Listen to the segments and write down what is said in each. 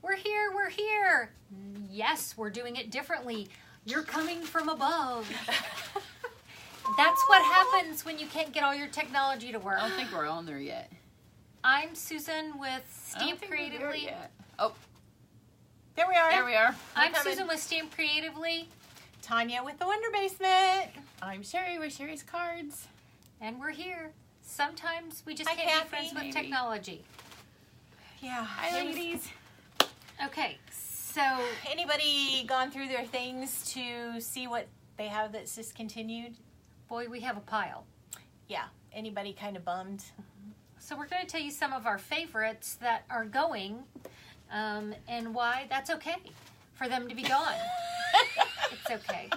We're here, we're here. Yes, we're doing it differently. You're coming from above. That's what happens when you can't get all your technology to work. I don't think we're on there yet. I'm Susan with Stamp Creatively. Oh, There we are. there we are. I'm coming. Susan with Stamp Creatively. Tanya with the Wonder Basement. I'm Sherry with Sherry's Cards. And we're here. Sometimes we just Hi, can't Kathy. be friends with Maybe. technology. Yeah. Hi, ladies. Okay, so Anybody gone through their things to see what they have that's discontinued? boy, we have a pile. Yeah. Anybody kind of bummed? So we're going to tell you some of our favorites that are going, and why that's okay for them to be gone. It's okay.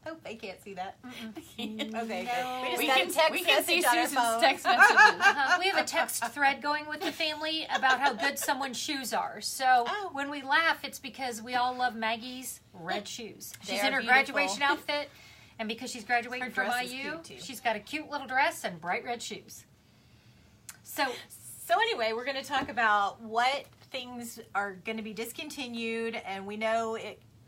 Hope they can't see that. Okay, Okay, good. No. We just We got can, a text we can see message on our Susan's phone. text messages. We have a text thread going with the family about how good someone's shoes are. So Oh. when we laugh, it's because we all love Maggie's red shoes. They She's are in her beautiful. graduation outfit, and because she's graduating Her from dress is IU, cute, too. she's got a cute little dress and bright red shoes. So So anyway, we're going to talk about what things are going to be discontinued, and we know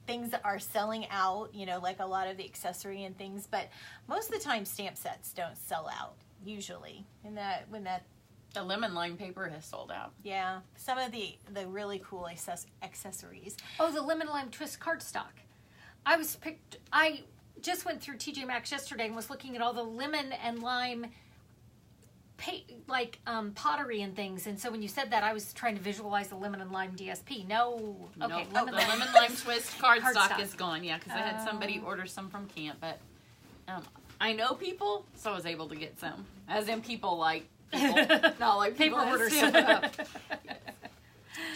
things that are selling out, you know, like a lot of the accessory and things, but most of the time stamp sets don't sell out usually. And when that The lemon lime paper has sold out. yeah, some of the really cool accessories. oh, the lemon lime twist cardstock. I just went through TJ Maxx yesterday and was looking at all the lemon and lime pottery and things, and so when you said that, I was trying to visualize the lemon and lime DSP. No, okay, Nope. lemon The lime. lemon lime twist cardstock Cardstock. is gone. Yeah, because I had somebody order some from camp, but I know people, so I was able to get some. As in people like people, not like Paper people orders.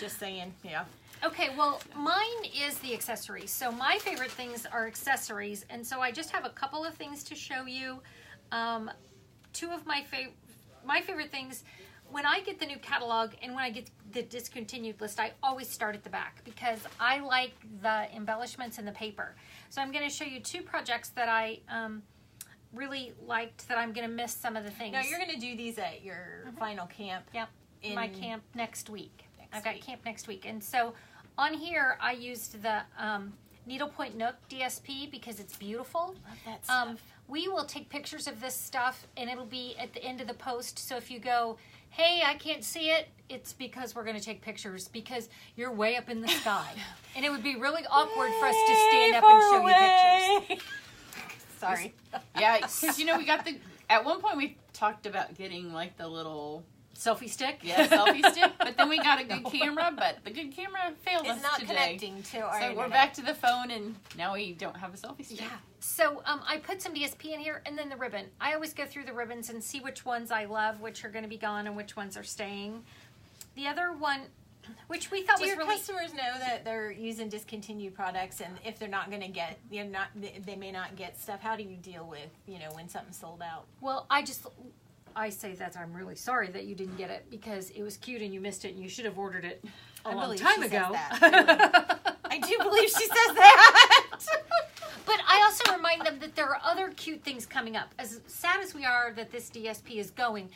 Just saying, yeah. Okay, well, mine is the accessories. So my favorite things are accessories, and so I just have a couple of things to show you. Two of my favorite things, when I get the new catalog and when I get the discontinued list, I always start at the back because I like the embellishments in the paper. So I'm going to show you two projects that I really liked that I'm going to miss some of the things. Now you're going to do these at your final camp. Yep, in my camp next week. Next I've got week. camp next week. And so on here, I used the Needlepoint Nook DSP because it's beautiful. Love that stuff. We will take pictures of this stuff, and it'll be at the end of the post. So if you go, hey, I can't see it, it's because we're going to take pictures because you're way up in the sky. And it would be really awkward for us to stand up and show you pictures. Sorry. Yeah, because we got at one point we talked about getting like the little Selfie stick? selfie stick, but then we got a good camera, but the good camera failed us It's not today. connecting to our So internet. we're back to the phone, and now we don't have a selfie stick. Yeah. So I put some DSP in here and then the ribbon. I always go through the ribbons and see which ones I love, which are going to be gone, and which ones are staying. The other one, which we thought Do was your really... customers know that they're using discontinued products, and if they're not going to get, they may not get stuff? How do you deal with, when something's sold out? Well, I say that I'm really sorry that you didn't get it because it was cute and you missed it and you should have ordered it a long believe time she ago. says that. I do believe she says that. But I also remind them that there are other cute things coming up. As sad as we are that this DSP is going,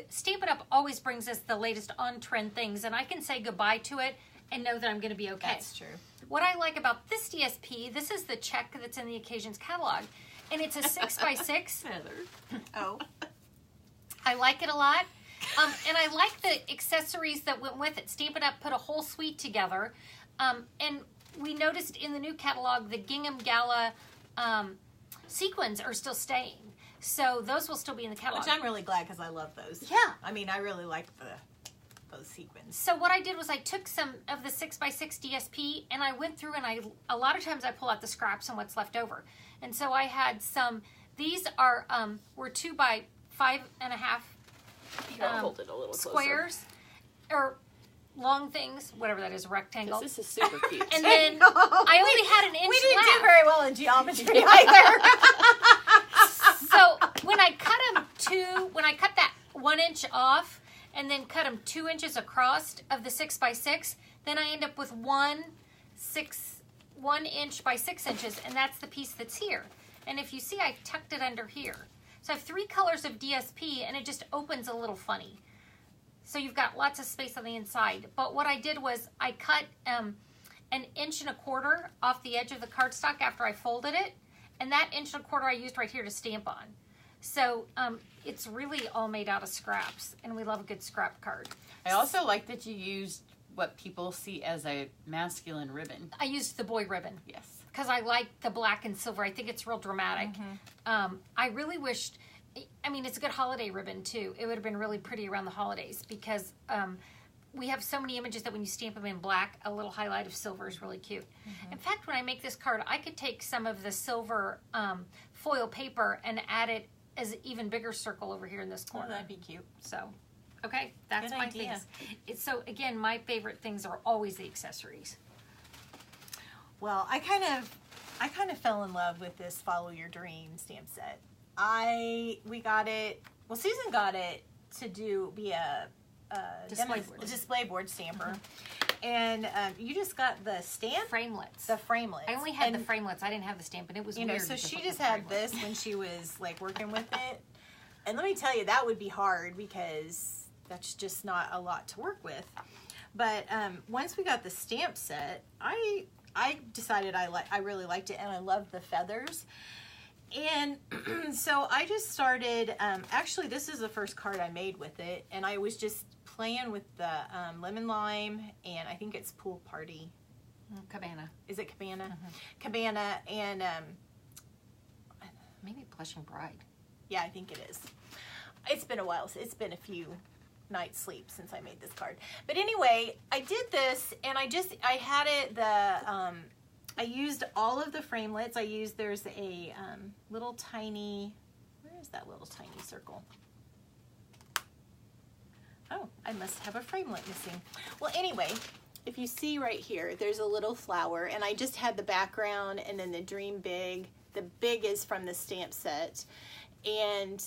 Stampin' Up! Always brings us the latest on-trend things, and I can say goodbye to it and know that I'm going to be okay. That's true. What I like about this DSP, this is the check that's in the Occasions catalog, and it's a 6x6. Heather. Oh. I like it a lot. And I like the accessories that went with it. Stampin' Up! Put a whole suite together. And we noticed in the new catalog, the Gingham Gala sequins are still staying. So those will still be in the catalog. Which I'm really glad because I love those. Yeah. I mean, I really like those sequins. So what I did was I took some of the 6x6 DSP and I went through and a lot of times I pull out the scraps and what's left over. And so I had some, these are, were 2 by 5.5 Here, I'll hold it a little closer. squares or long things, whatever that is, a rectangle. This is super cute. And then I only had an inch We didn't left. do very well in geometry either. So when I cut that 1 inch off and then cut them 2 inches across of the 6x6, then I end up with 1 inch by 6 inches, and that's the piece that's here. And if you see, I tucked it under here. So I have 3 colors of DSP, and it just opens a little funny. So you've got lots of space on the inside. But what I did was I cut 1.25 inches off the edge of the cardstock after I folded it. And that 1.25 inches I used right here to stamp on. So it's really all made out of scraps. And we love a good scrap card. I also like that you used what people see as a masculine ribbon. I used the boy ribbon. Yes. Because I like the black and silver. I think it's real dramatic. I really wished, I mean, it's a good holiday ribbon too. It would have been really pretty around the holidays because we have so many images that when you stamp them in black, a little highlight of silver is really cute. In fact, when I make this card, I could take some of the silver foil paper and add it as an even bigger circle over here in this corner. Oh, that'd be cute. So, okay, that's Good my idea. things. So again, my favorite things are always the accessories. Well, I kind of fell in love with this Follow Your Dream stamp set. We got it. Well, Susan got it to be a display board stamper, and you just got the stamp, Framelets. the framelets. I only had the framelets. I didn't have the stamp, and it was weird. So to she put just the had framelit. this when she was like working with it, and let me tell you, that would be hard because that's just not a lot to work with. But once we got the stamp set, I decided I really liked it, and I loved the feathers. And so I just started, actually this is the first card I made with it, and I was just playing with the lemon lime, and I think it's Pool Party. Cabana. Is it Cabana? Cabana, and Maybe Blushing Bride. yeah, I think it is. It's been a while, it's been a few nights sleep since I made this card. But anyway, I did this, and I had it, I used all of the framelets. There's a little tiny, where is that little tiny circle? Oh, I must have a framelit missing. Well, anyway, if you see right here, there's a little flower, and I just had the background and then the Dream Big. The big is from the stamp set. And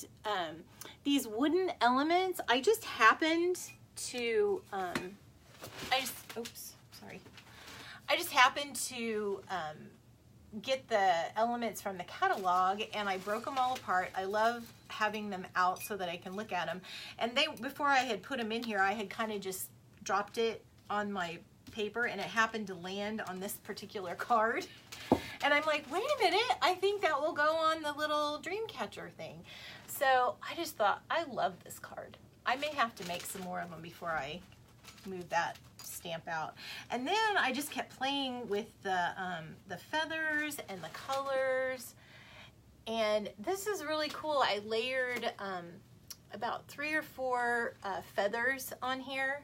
these wooden elements, I just happened to, I just happened to get the elements from the catalog, and I broke them all apart. I love having them out so that I can look at them. And before I had put them in here, I had kind of just dropped it on my paper, and it happened to land on this particular card. And I'm like, wait a minute, I think that will go on the little dream catcher thing. So I just thought, I love this card. I may have to make some more of them before I move that stamp out. And then I just kept playing with the feathers and the colors. And this is really cool. I layered about 3 or 4 feathers on here,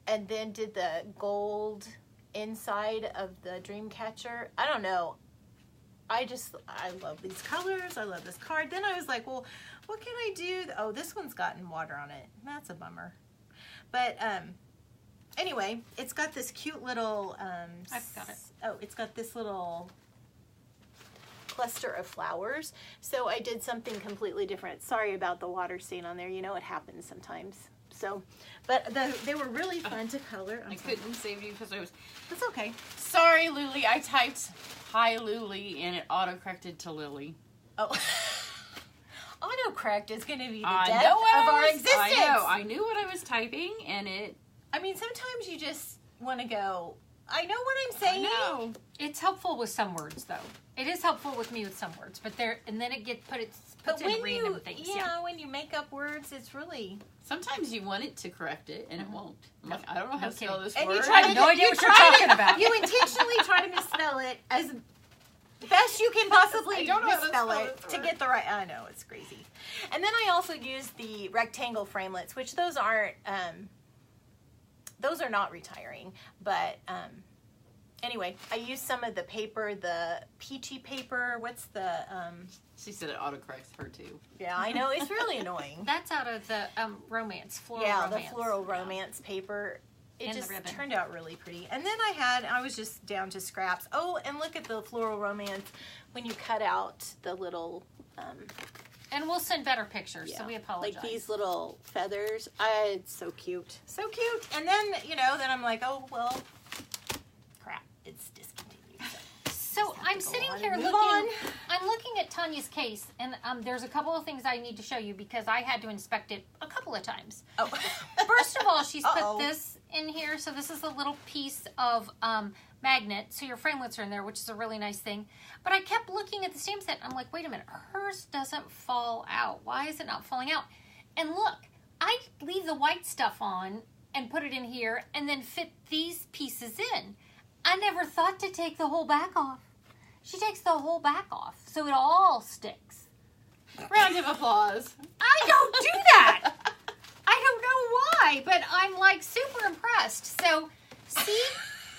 and then did the gold inside of the dream catcher. I don't know. I love these colors. I love this card. Then I was like, well, what can I do? Oh, this one's gotten water on it. That's a bummer. But anyway, it's got this cute little I've got it. Oh, it's got this little cluster of flowers. So I did something completely different. Sorry about the water stain on there. You know, it happens sometimes. So, but they were really fun to color. I couldn't save you because I was... It's okay. Sorry, Luli. I typed hi, Luli, and it autocorrected to Lily. Oh. Autocorrect is going to be the I death know what of I our was- existence. I know. I knew what I was typing, and it... I mean, sometimes you just want to go, I know what I'm saying. No. It's helpful with some words, though. It is helpful with me with some words, but and then it puts But in when random things. when you make up words, it's really... Sometimes you want it to correct it, and it won't. I'm like, I don't know how to Okay. spell this And word. you try I have no idea what you're try talking about. You intentionally try to misspell it as best you can possibly I don't know how to misspell spell it this to word. get the right... I know, it's crazy. And then I also used the rectangle framelets, which those aren't... those are not retiring, but... Anyway, I used some of the paper, the peachy paper. What's the... She said it autocorrects her, too. Yeah, I know. It's really annoying. That's out of the romance, floral Yeah, romance. the floral romance paper. It And the just ribbon. turned out really pretty. And then I was just down to scraps. Oh, and look at the floral romance when you cut out the little... And we'll send better pictures, so we apologize. like these little feathers. It's so cute. So cute. And then, then I'm like, oh, well, crap. It's discontinued. So I'm sitting here Move looking. on. I'm looking at Tanya's case, and there's a couple of things I need to show you because I had to inspect it a couple of times. Oh. First of all, she's Uh-oh. put this in here. So this is a little piece of magnet. So your framelits are in there, which is a really nice thing. But I kept looking at the stamp set. I'm like, wait a minute, hers doesn't fall out. Why is it not falling out? And look, I leave the white stuff on and put it in here and then fit these pieces in. I never thought to take the whole back off. She takes the whole back off, so it all sticks. Round of applause. I don't do that. I don't know why, but I'm like super impressed. So, see,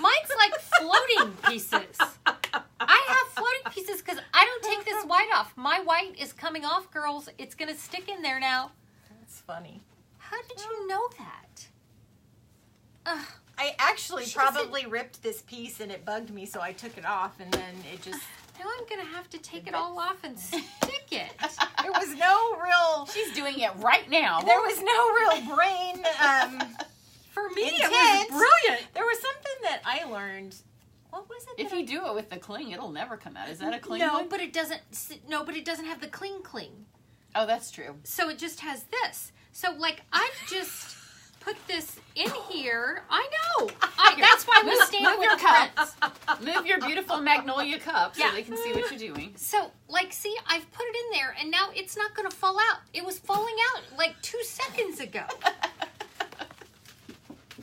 mine's like floating pieces. I have floating pieces because I don't take this white off. My white is coming off, girls. It's going to stick in there now. That's funny. How did you know that? Ugh. I actually She probably ripped this piece and it bugged me, so I took it off, and then it just... Now I'm going to have to take it all off and stick it. There was no real... She's doing it right now. There was no real brain... For me, Intent. it was brilliant. There was something that I learned. What was it? If that you do it with the cling, it'll never come out. Is that a cling No, one? but it doesn't. No, but it doesn't have the cling. Oh, that's true. So it just has this. So like I've just put this in here. I know. That's why we Move stand your with the friends. cup. Move your beautiful magnolia cup so Yeah. they can see what you're doing. So like, see, I've put it in there, and now it's not going to fall out. It was falling out like 2 seconds ago.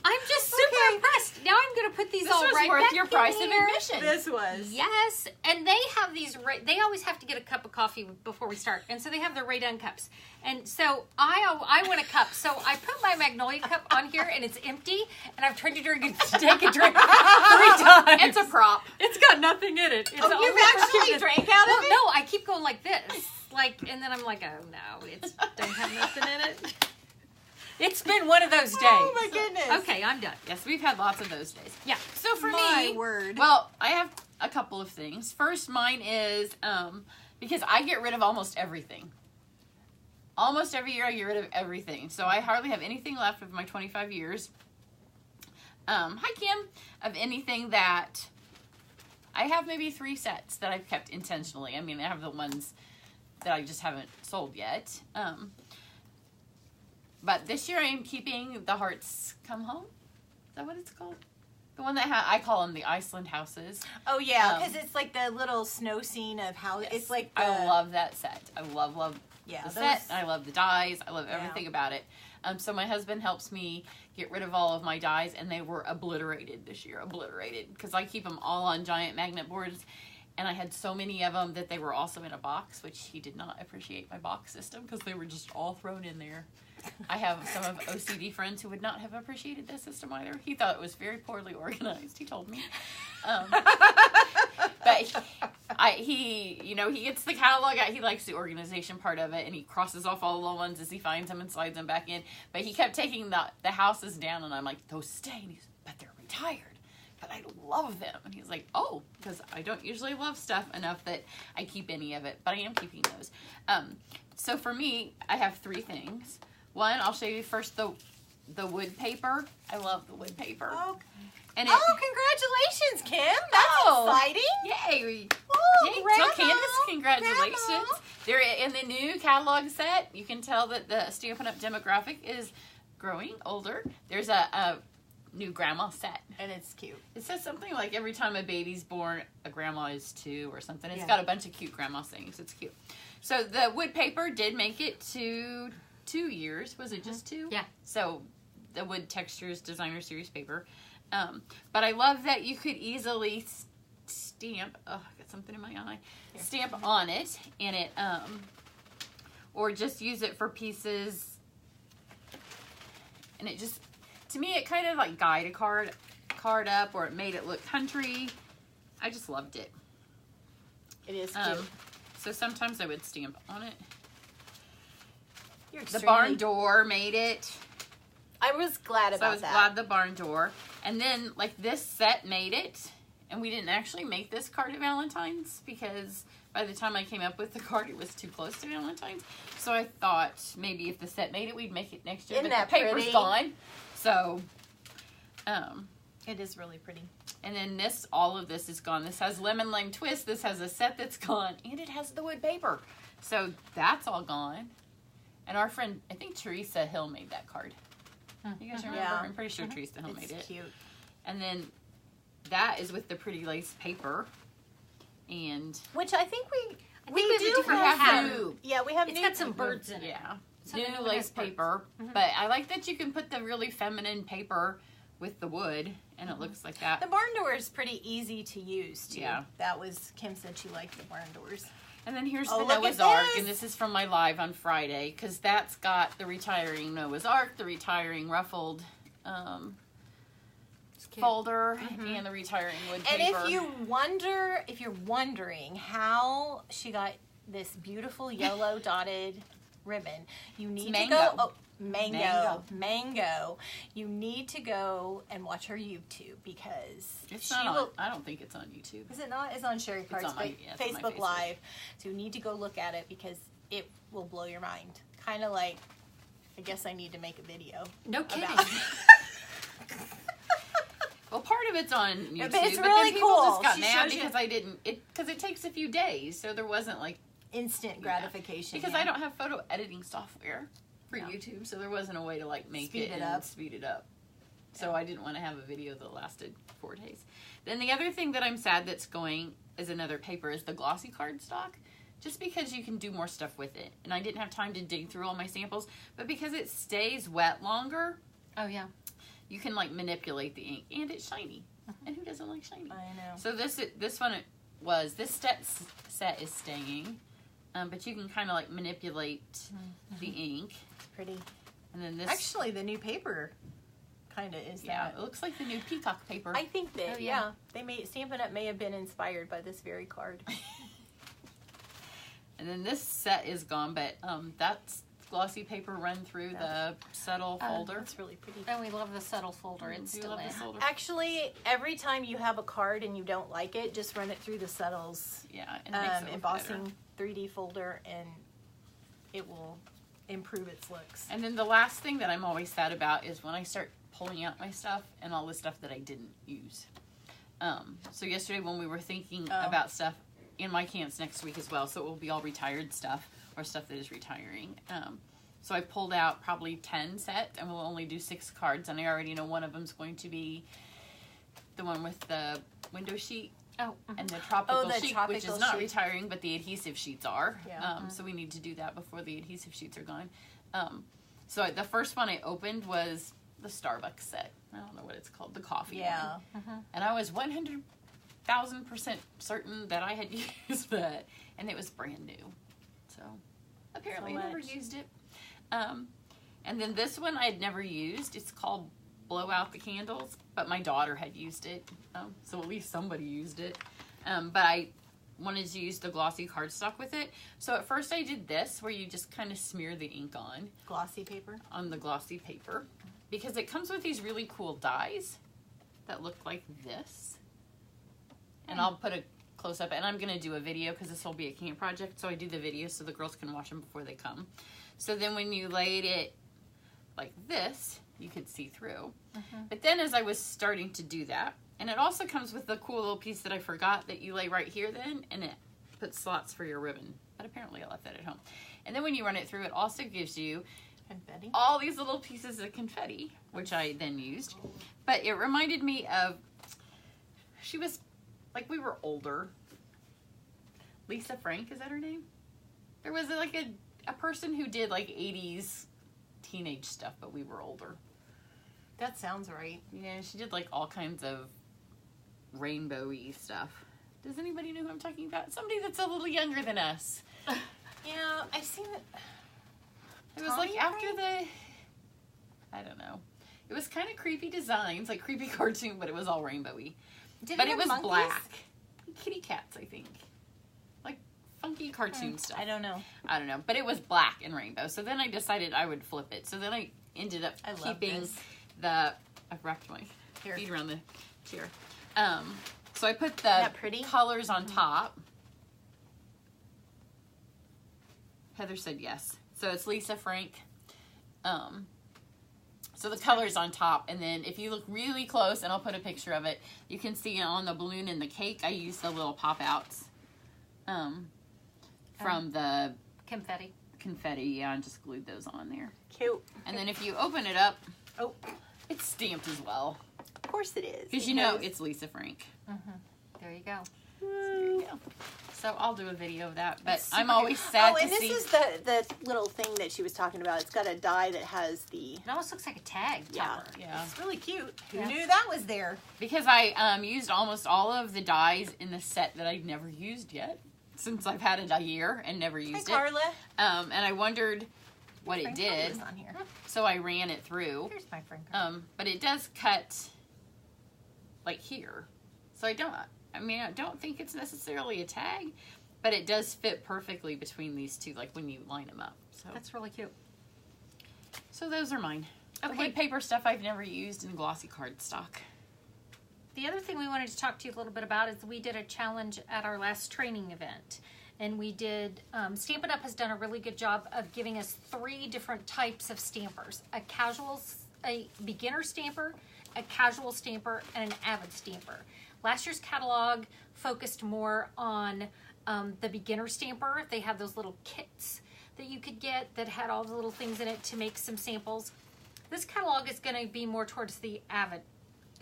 I'm just super impressed. Now I'm going to put these This all was right worth back your in price of here. admission. This was. Yes, and they have these. They always have to get a cup of coffee before we start, and so they have the Ray Dunn cups. And so I want a cup. So I put my Magnolia cup on here, and it's empty. And I've tried to take a drink 3 times. It's a prop. It's got nothing in it. It's Oh, only you've for actually goodness. drank out of Well, it? no, I keep going like this, and then I'm like, oh no, it don't have nothing in it. It's been one of those days. Oh my goodness. Okay, I'm done. Yes, we've had lots of those days. Yeah. So for My me, word. well, I have a couple of things. First, mine is because I get rid of almost everything. Almost every year I get rid of everything. So I hardly have anything left of my 25 years. Hi, Kim. Of anything that I have maybe 3 sets that I've kept intentionally. I mean, I have the ones that I just haven't sold yet. But this year I am keeping the Hearts Come Home. Is that what it's called? The one that I call them the Iceland houses. Oh yeah, because it's like the little snow scene of how Yes. it's like. I love that set. I love Yeah, the those- set. I love the dies. I love Yeah. everything about it. So my husband helps me get rid of all of my dies, and they were obliterated this year. Obliterated because I keep them all on giant magnet boards. And I had so many of them that they were also in a box, which he did not appreciate my box system because they were just all thrown in there. I have some of OCD friends who would not have appreciated this system either. He thought it was very poorly organized, he told me. But he gets the catalog out. He likes the organization part of it, and he crosses off all the little ones as he finds them and slides them back in. But he kept taking the houses down, and I'm like, those stay. And he's, but they're retired. But I love them. And he's like, oh, because I don't usually love stuff enough that I keep any of it, but I am keeping those. So for me, I have 3 things. One, I'll show you first the wood paper. I love the wood paper. Oh, And congratulations, Kim! That's Oh. exciting. Yay! Oh, Yay! Grandma. Tell Candace congratulations. Grandma. They're in the new catalog set. You can tell that the Stampin' Up! Demographic is growing older. There's a new grandma set. And it's cute. It says something like every time a baby's born, a grandma is 2 or something. It's Yeah. got a bunch of cute grandma sayings. It's cute. So the wood paper did make it to 2 years. Was it just 2? Yeah. So the Wood Textures Designer Series paper. But I love that you could easily stamp. Oh, I got something in my eye. Here. Stamp on it, and it or just use it for pieces. And it just, to me, it kind of like guyed a card up, or it made it look country. I just loved it. It is cute. So sometimes I would stamp on it. You're The extremely- barn door made it. I was glad So I about was that. glad the barn door. And then, like, this set made it. And we didn't actually make this card at Valentine's because by the time I came up with the card, it was too close to Valentine's. So I thought maybe if the set made it, we'd make it next year. Isn't but that the paper's pretty? gone. So, It is really pretty. And then all of this is gone. This has Lemon Lime Twist. This has a set that's gone. And it has the wood paper. So that's all gone. And our friend, I think Teresa Hill made that card. You guys remember? Yeah. I'm pretty sure Teresa Hill made it. It's cute. And then that is with the pretty lace paper. And Which I think we there's a do different have pattern. some. Yeah, we have It's new. got some birds in it. yeah, So new then it lace has birds. paper. But I like that you can put the really feminine paper with the wood, and it looks like The that. barn door is pretty easy to use too. Yeah. That was Kim said she liked the barn doors. And then here's Oh, the look Noah's at Ark, this. and this is from my live on Friday, because that's got the retiring Noah's Ark, the retiring ruffled folder, and the retiring wood And paper. if you're wondering how she got this beautiful yellow dotted ribbon, you need to mango. go. Oh, mango. You need to go and watch her YouTube because It's she not will. on, I don't think it's on YouTube. Is it not? It's on Sherry Cards on my- yeah, it's on my Facebook Facebook. Live. So you need to go look at it because it will blow your mind. Kind of like, I guess I need to make a video. No kidding. About Well, part of it's on YouTube, But it's but really then people cool. just got She mad shows you- because I didn't. Because it takes a few days, so there wasn't like instant gratification. because yeah. I don't have photo editing software for No. YouTube, so there wasn't a way to like make Speed it and up. speed it up. So I didn't want to have a video that lasted 4 days. Then the other thing that I'm sad that's going is another paper is the glossy cardstock. Just because you can do more stuff with it. And I didn't have time to dig through all my samples, but because it stays wet longer, Oh, yeah. you can like manipulate the ink and it's shiny. And who doesn't like shiny? I know. So this set is staying, but you can kind of like manipulate the ink. It's pretty. And then this, Actually, the new paper kind of is yeah, that. it looks like the new peacock paper. I think that Oh, yeah. yeah, they may Stampin' Up may have been inspired by this very card. And then this set is gone, but that's glossy paper run through the settle folder. That's really pretty. And we love the subtle folder. It's Do you still love in. this folder? Actually, every time you have a card and you don't like it, just run it through the Settles Yeah, and it makes it look embossing better. 3D folder, and it will improve its looks. And then the last thing that I'm always sad about is when I start pulling out my stuff and all the stuff that I didn't use. So yesterday when we were thinking about stuff in my camps next week as well, so it will be all retired stuff or stuff that is retiring. So I pulled out probably 10 sets and we'll only do 6 cards, and I already know one of them's going to be the one with the window sheet Oh, and the tropical the sheet, which tropical is not sheet. retiring, but the adhesive sheets are. Yeah. So we need to do that before the adhesive sheets are gone. So the first one I opened was the Starbucks set. I don't know what it's called, the coffee Yeah. one. And I was 100,000% certain that I had used that, and it was brand new. So apparently I never much. used it. And then this one I had never used. It's called Blow Out the Candles, but my daughter had used it, so at least somebody used it. But I wanted to use the glossy cardstock with it. So at first I did this, where you just kind of smear the ink Glossy paper. on the glossy paper, because it comes with these really cool dies that look like this. And I'll put a close up, and I'm going to do a video because this will be a camp project, so I do the video so the girls can watch them before they come. So then when you laid it like this, you could see through. But then as I was starting to do that, and it also comes with the cool little piece that I forgot that you lay right here then, and it puts slots for your ribbon. But apparently I left that at home. And then when you run it through, it also gives you Confetti. all these little pieces of confetti, which I then used. But it reminded me of, she was, like, we were older. Lisa Frank, is that her name? There was like a person who did like 80s teenage stuff, but we were older. That sounds right. Yeah, she did like all kinds of rainbowy stuff. Does anybody know who I'm talking about? Somebody that's a little younger than us. Yeah, I've seen it. It was like after the, I don't know. It was kind of creepy designs, like creepy cartoon, but it was all rainbowy. But it have was monkeys? black. Kitty cats, I think. Like funky cartoon stuff. I don't know. I don't know. But it was black and rainbow. So then I decided I would flip it. So then I ended up I love keeping this. I've wrapped my Here. feet around the chair. So I put the that pretty? colors on top. Heather said yes. So it's Lisa Frank. So the color's on top, and then if you look really close, and I'll put a picture of it, you can see on the balloon and the cake, I used the little pop-outs from the confetti, yeah, and just glued those on there. Cute. And then if you open it up, Oh, it's stamped as well. of course it is. Because you know it's Lisa Frank. There you go. So there you go. So I'll do a video of that, but It's I'm super always cute. sad Oh, to and this see. is the little thing that she was talking about. It's got a die that has the... It almost looks like a tag Yeah. topper. Yeah. It's really cute. Who Yeah. knew that was there? Because I used almost all of the dies in the set that I've never used yet. Since I've had it a year and never Hi, used it. Carla. And I wondered what it Frank did. Carla's on here. So I ran it through. Here's my friend Carla. But it does cut like here. So I don't think it's necessarily a tag, but it does fit perfectly between these two, like when you line them up. So That's really cute. those are mine. Okay. The wood paper stuff I've never used in glossy cardstock. The other thing we wanted to talk to you a little bit about is we did a challenge at our last training event. And we did, Stampin' Up! Has done a really good job of giving us 3 different types of stampers. A beginner stamper, a casual stamper, and an avid stamper. Last year's catalog focused more on the beginner stamper. They had those little kits that you could get that had all the little things in it to make some samples. This catalog is going to be more towards the avid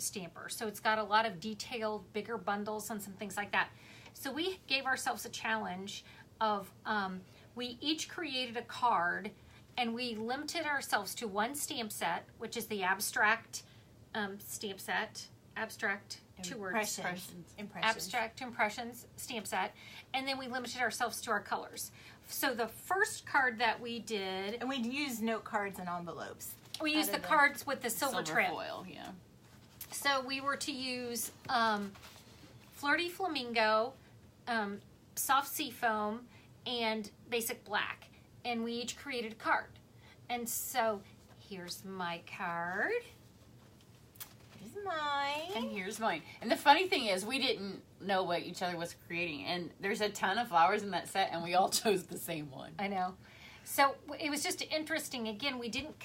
stamper. So it's got a lot of detailed, bigger bundles and some things like that. So we gave ourselves a challenge of, we each created a card and we limited ourselves to 1 stamp set, which is the abstract stamp set, abstract, 2 words, Impressions. abstract impressions stamp set, and then we limited ourselves to our colors. So the first card that we did, And we used note cards and envelopes. we used the out of cards with the silver trim. foil, yeah. So we were to use Flirty Flamingo, Soft Seafoam, and Basic Black. And we each created a card. And so here's my card. Here's mine. And here's mine. And the funny thing is, we didn't know what each other was creating. And there's a ton of flowers in that set, and we all chose the same one. I know. So it was just interesting. Again, we didn't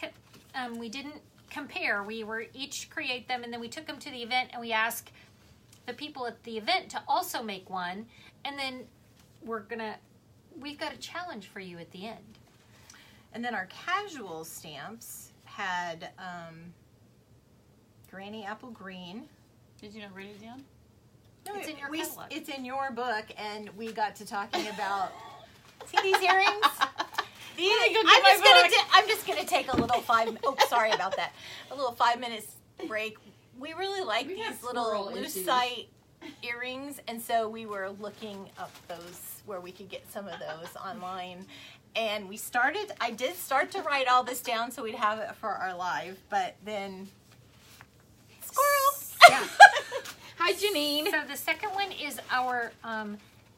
compare. We were each create them, and then we took them to the event, and we asked the people at the event to also make one. And then we've got a challenge for you at the end. And then our casual stamps had Granny Apple Green. Did you not write it down? No, It's in your catalog. It's in your book, and we got to talking about. See these earrings? I'm just gonna take a little 5. Oh, sorry about that. A little 5 minutes break. We really like We have these little squirrel issues. lucite earrings, and so we were looking up those where we could get some of those online. And I did start to write all this down so we'd have it for our live, but then squirrel. Yeah. Hi, Janine. So the second one is our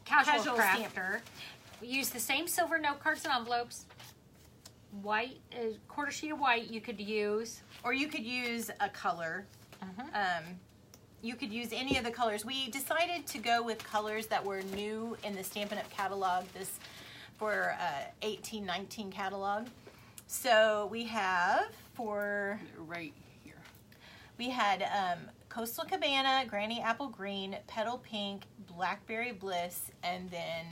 casual crafter. Stamper. We use the same silver note cards and envelopes. White, a quarter sheet of white you could use. Or you could use a color. You could use any of the colors. We decided to go with colors that were new in the Stampin' Up! Catalog for 18-19 catalog. So we have Right here. we had Coastal Cabana, Granny Apple Green, Petal Pink, Blackberry Bliss, and then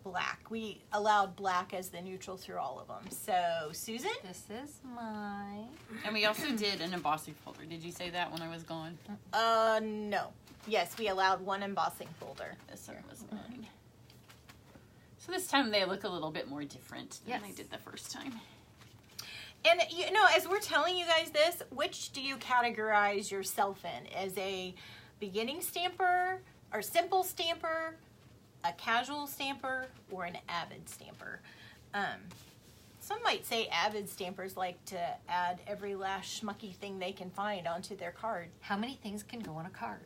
black. We allowed black as the neutral through all of them. So Susan? This is mine. And we also did an embossing folder. Did you say that when I was gone? No. Yes, we allowed 1 embossing folder. This one was mine. So this time they look a little bit more different than Yes. they did the first time. And, you know, as we're telling you guys this, which do you categorize yourself in? As a beginning stamper, or simple stamper, a casual stamper, or an avid stamper? Some might say avid stampers like to add every last schmucky thing they can find onto their card. How many things can go on a card?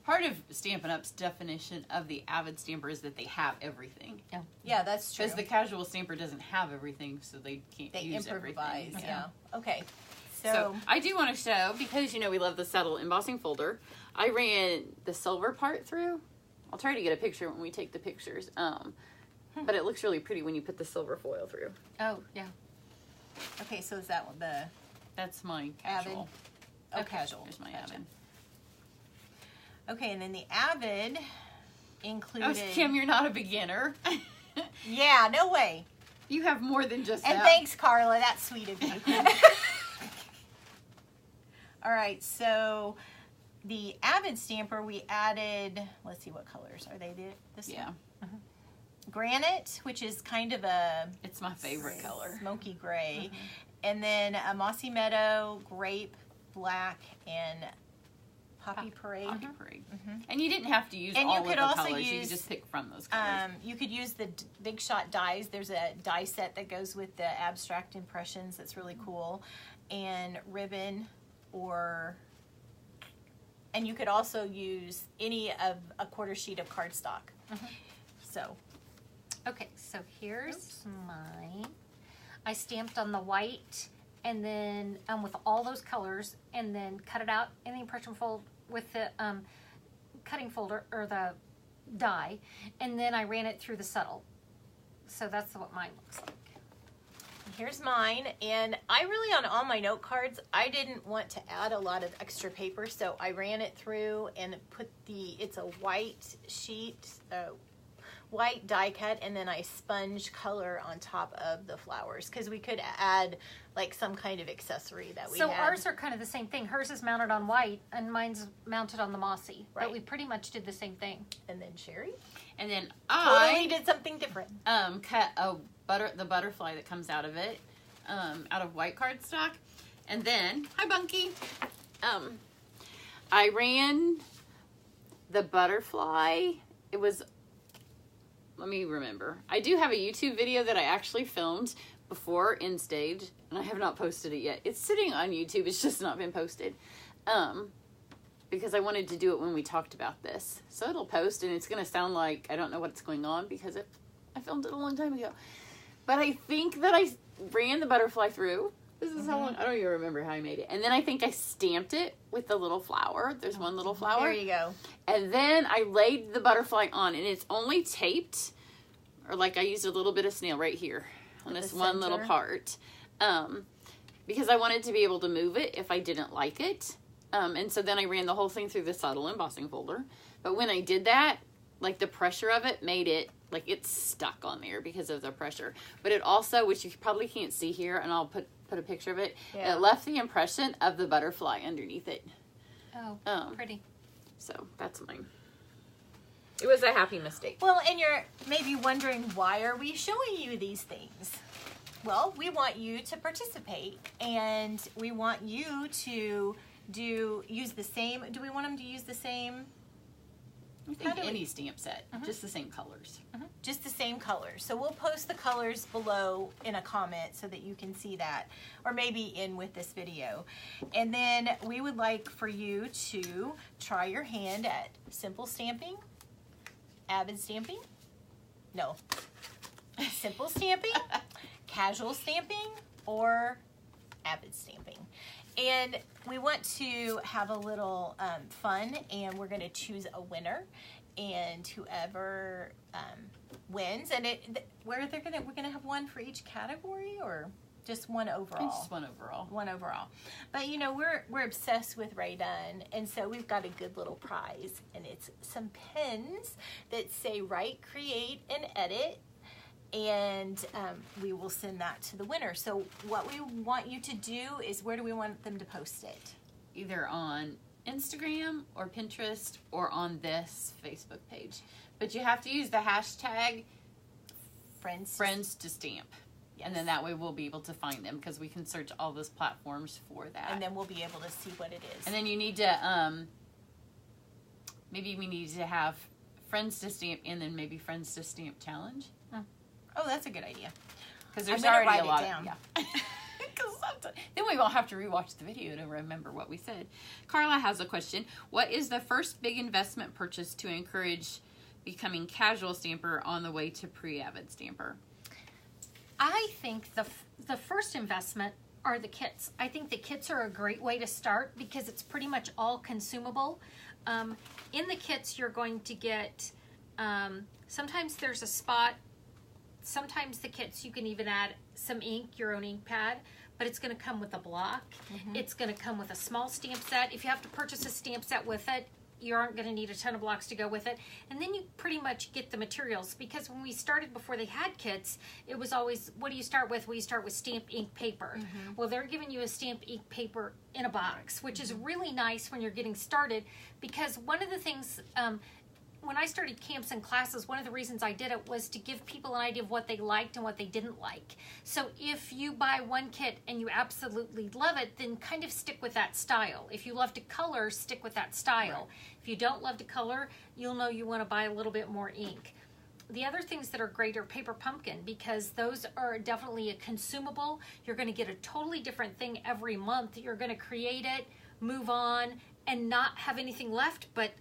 Part of Stampin' Up's definition of the avid stamper is that they have everything. Yeah, that's true. Because the casual stamper doesn't have everything, so they can't They use improvise, everything. yeah. Okay. So I do want to show, because you know we love the subtle embossing folder, I ran the silver part through. I'll try to get a picture when we take the pictures. But it looks really pretty when you put the silver foil through. Oh, yeah. Okay, so is that the That's my casual. Oh, Okay, casual. There's my Gotcha. Avid. Okay, and then the Avid included. Oh, Kim, you're not a beginner. Yeah, no way. You have more than just And that. thanks, Carla. That's sweet of you. All right, so the Avid stamper, we added, let's see what colors are they this Yeah, one? Granite, which is kind of a it's my favorite color. smoky gray, and then a mossy meadow, grape, black, and poppy parade. Poppy Parade. And you didn't have to use And all you of could the also colors. You use, could just pick from those colors. You could use the Big Shot dies. There's a die set that goes with the abstract impressions that's really cool, and ribbon, and you could also use any of a quarter sheet of cardstock. So, Okay, so here's mine. I stamped on the white and then with all those colors, and then cut it out in the impression fold with the cutting folder or the die, and then I ran it through the subtle. So that's what mine looks like. here's mine, and I really, on all my note cards, I didn't want to add a lot of extra paper, so I ran it through and put it's a white sheet, white die cut, and then I sponge color on top of the flowers, because we could add like some kind of accessory that we So had. ours are kind of the same thing. Hers is mounted on white, and mine's mounted on the mossy. Right. But we pretty much did the same thing. And then Sherry And then totally I did something different. cut the butterfly that comes out of it, out of white cardstock. And then, hi Bunky. I ran the butterfly. It was, let me remember. I do have a YouTube video that I actually filmed before in stage, and I have not posted it yet. It's sitting on YouTube. It's just not been posted. Because I wanted to do it when we talked about this. So it'll post, and it's going to sound like I don't know what's going on because I filmed it a long time ago. But I think that I ran the butterfly through. This is how long, I don't even remember how I made it. And then I think I stamped it with the little flower. There's one little flower. There you go. And then I laid the butterfly on, and it's only taped, or like I used a little bit of snail right here on At this the one little center. part. Because I wanted to be able to move it if I didn't like it. And so then I ran the whole thing through the subtle embossing folder. But when I did that, like the pressure of it made it, like it's stuck on there because of the pressure. But it also, which you probably can't see here, and I'll put a picture of it, Yeah. it left the impression of the butterfly underneath it. Oh, pretty. So that's mine. It was a happy mistake. Well, and you're maybe wondering, why are we showing you these things? Well, we want you to participate, and we want you to use the same. Do we want them to use the same? I think How do we- any stamp set, just the same colors. Just the same colors. So we'll post the colors below in a comment so that you can see that, or maybe in with this video. And then we would like for you to try your hand at simple stamping, Avid stamping, no, simple stamping, casual stamping, or Avid stamping. And we want to have a little fun, and we're going to choose a winner, and whoever wins, and we're gonna have one for each category, or just one overall. Just one overall. One overall. But you know, we're obsessed with Rae Dunn, and so we've got a good little prize, and it's some pens that say write, create, and edit. And we will send that to the winner. So what we want you to do is, where do we want them to post it? Either on Instagram or Pinterest or on this Facebook page. But you have to use the hashtag friends to stamp. Yes. And then that way we'll be able to find them, because we can search all those platforms for that. And then we'll be able to see what it is. And then you need to, maybe we need to have friends to stamp and then maybe friends to stamp challenge. Oh, that's a good idea. Because there's gonna already write a it lot down. of, then we won't have to rewatch the video to remember what we said. Carla has a question. What is the first big investment purchase to encourage becoming casual stamper on the way to pre-avid stamper? I think the first investment are the kits. I think the kits are a great way to start because it's pretty much all consumable. In the kits, you're going to get, sometimes there's a spot. Sometimes the kits, you can even add some ink, your own ink pad. but it's going to come with a block. It's going to come with a small stamp set. If you have to purchase a stamp set with it, you aren't going to need a ton of blocks to go with it. And then you pretty much get the materials, because when we started before they had kits, it was always, what do you start with? Well, you start with stamp ink paper. Well, they're giving you a stamp ink paper in a box, which is really nice when you're getting started, because one of the things, when I started camps and classes, one of the reasons I did it was to give people an idea of what they liked and what they didn't like. So if you buy one kit and you absolutely love it, then kind of stick with that style. If you love to color, stick with that style. If you don't love to color, you'll know you want to buy a little bit more ink. The other things that are great are paper pumpkin, because those are definitely a consumable. You're going to get a totally different thing every month. You're going to create it, move on, and not have anything left but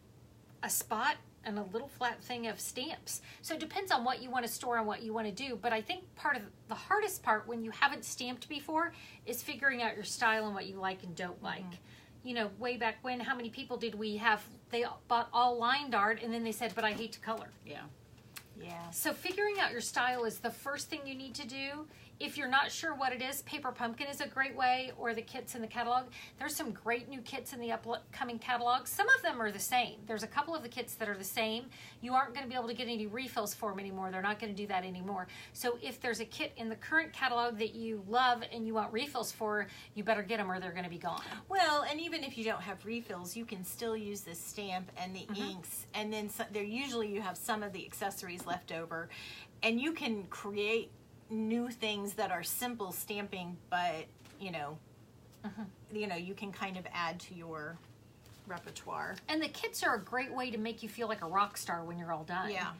a spot and a little flat thing of stamps. So it depends on what you want to store and what you want to do. But I think part of the hardest part when you haven't stamped before is figuring out your style and what you like and don't like. You know, way back when, how many people did we have, they bought all lined art and then they said, but I hate to color. Yeah. So figuring out your style is the first thing you need to do. If you're not sure what it is, Paper Pumpkin is a great way, or the kits in the catalog. There's some great new kits in the upcoming catalog. Some of them are the same. There's a couple of the kits that are the same. You aren't going to be able to get any refills for them anymore. They're not going to do that anymore. So if there's a kit in the current catalog that you love and you want refills for, you better get them or they're going to be gone. Well, and even if you don't have refills, you can still use the stamp and the inks, and then there usually you have some of the accessories left over, and you can create new things that are simple stamping, but you know, you can kind of add to your repertoire. And the kits are a great way to make you feel like a rock star when you're all done. Yeah.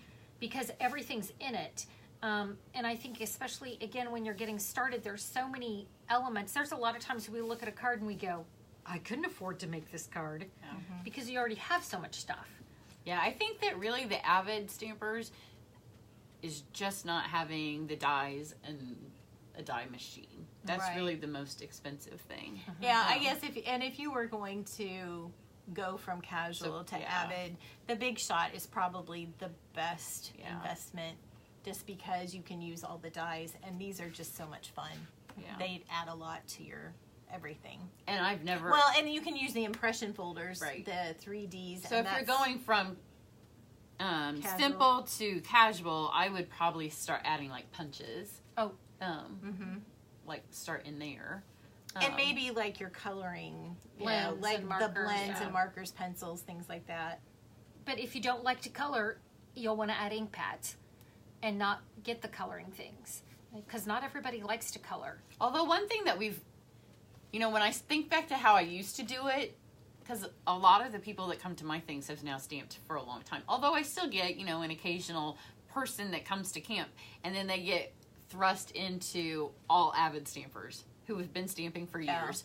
Because everything's in it. And I think especially, again, when you're getting started, there's so many elements. There's a lot of times we look at a card and we go, I couldn't afford to make this card, because you already have so much stuff. Yeah, I think that really the avid stampers is just not having the dies and a die machine. That's really the most expensive thing. Yeah, I guess if you were going to go from casual to avid, the Big Shot is probably the best investment, just because you can use all the dies, and these are just so much fun. Yeah. They add a lot to your everything. And I've never... Well, and you can use the impression folders, the 3Ds. So if you're going from simple to casual, I would probably start adding like punches. Like start in there. And maybe like your coloring, blends, like and the markers, blends and markers, pencils, things like that. But if you don't like to color, you'll want to add ink pads and not get the coloring things, because not everybody likes to color. Although one thing that we've, when I think back to how I used to do it, because a lot of the people that come to my things have now stamped for a long time. Although I still get, an occasional person that comes to camp and then they get thrust into all avid stampers who have been stamping for years.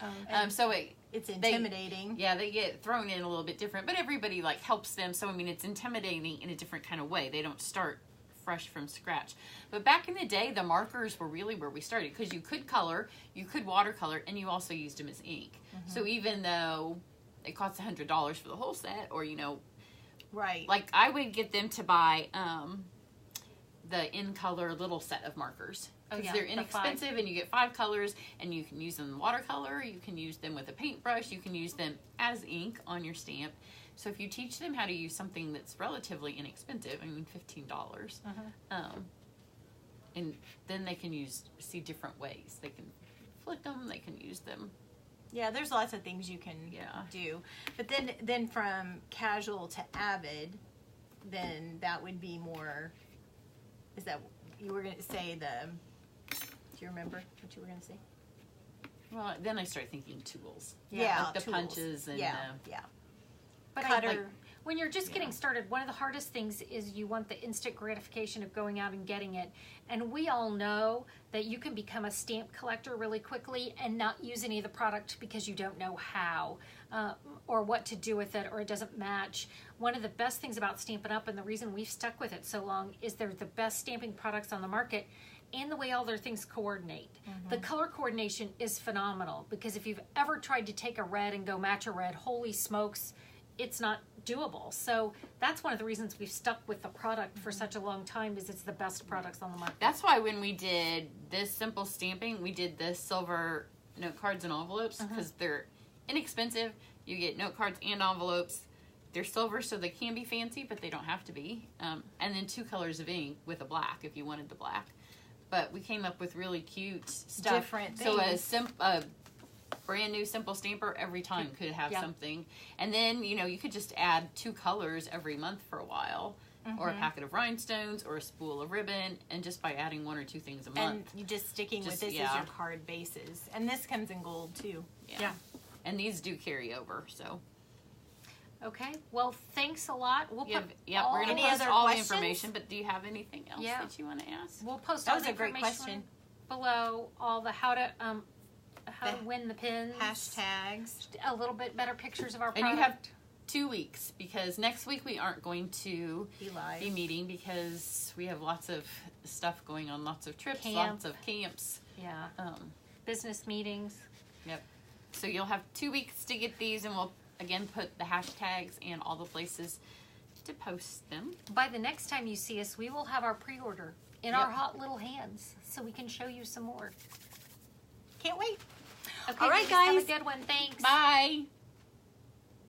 So it's intimidating. They get thrown in a little bit different, but everybody helps them. So, it's intimidating in a different kind of way. They don't start fresh from scratch. But back in the day, the markers were really where we started, because you could color, you could watercolor, and you also used them as ink. So even though it costs $100 for the whole set, or like I would get them to buy the in color little set of markers, because they're inexpensive, and you get 5 colors, and you can use them in watercolor, you can use them with a paintbrush, you can use them as ink on your stamp. So if you teach them how to use something that's relatively inexpensive, $15, and then they can see different ways. They can flick them, they can use them. Yeah, there's lots of things you can do. But then from casual to avid, then that would be more, is that, you were going to say do you remember what you were going to say? Well, then I start thinking tools. Yeah, like the tools. Punches and But cutter. When you're just getting started, one of the hardest things is you want the instant gratification of going out and getting it. And we all know that you can become a stamp collector really quickly and not use any of the product because you don't know how or what to do with it, or it doesn't match. One of the best things about Stampin' Up! And the reason we've stuck with it so long is they're the best stamping products on the market, and the way all their things coordinate. The color coordination is phenomenal, because if you've ever tried to take a red and go match a red, holy smokes, it's not doable. So that's one of the reasons we've stuck with the product for such a long time, is it's the best products on the market. That's why when we did this simple stamping, we did the silver note cards and envelopes because they're inexpensive. You get note cards and envelopes. They're silver, so they can be fancy, but they don't have to be. And then 2 colors of ink with a black if you wanted the black. But we came up with really cute stuff. Different So things. a brand new simple stamper every time could have something. And then, you could just add 2 colors every month for a while. Or a packet of rhinestones or a spool of ribbon. And just by adding 1 or 2 things a month. And you just sticking with this as your card bases. And this comes in gold too. Yeah. And these do carry over, so. Okay. Well, thanks a lot. We'll put we're going to post other all questions? the information, but do you have anything else Yeah. that you want to ask? We'll post That all was the a great information question. below, all the how to The win the pins, Hashtags. a little bit better pictures of our And product. you have 2 weeks because next week we aren't going to Be live. be meeting because we have lots of stuff going on, lots of trips, Camp. lots of camps. Yeah. Business meetings. Yep. So you'll have 2 weeks to get these, and we'll again put the hashtags and all the places to post them. By the next time you see us, we will have our pre-order in our hot little hands, so we can show you some more. Can't wait. Okay, All right, ladies, have guys. a good one. Thanks. Bye.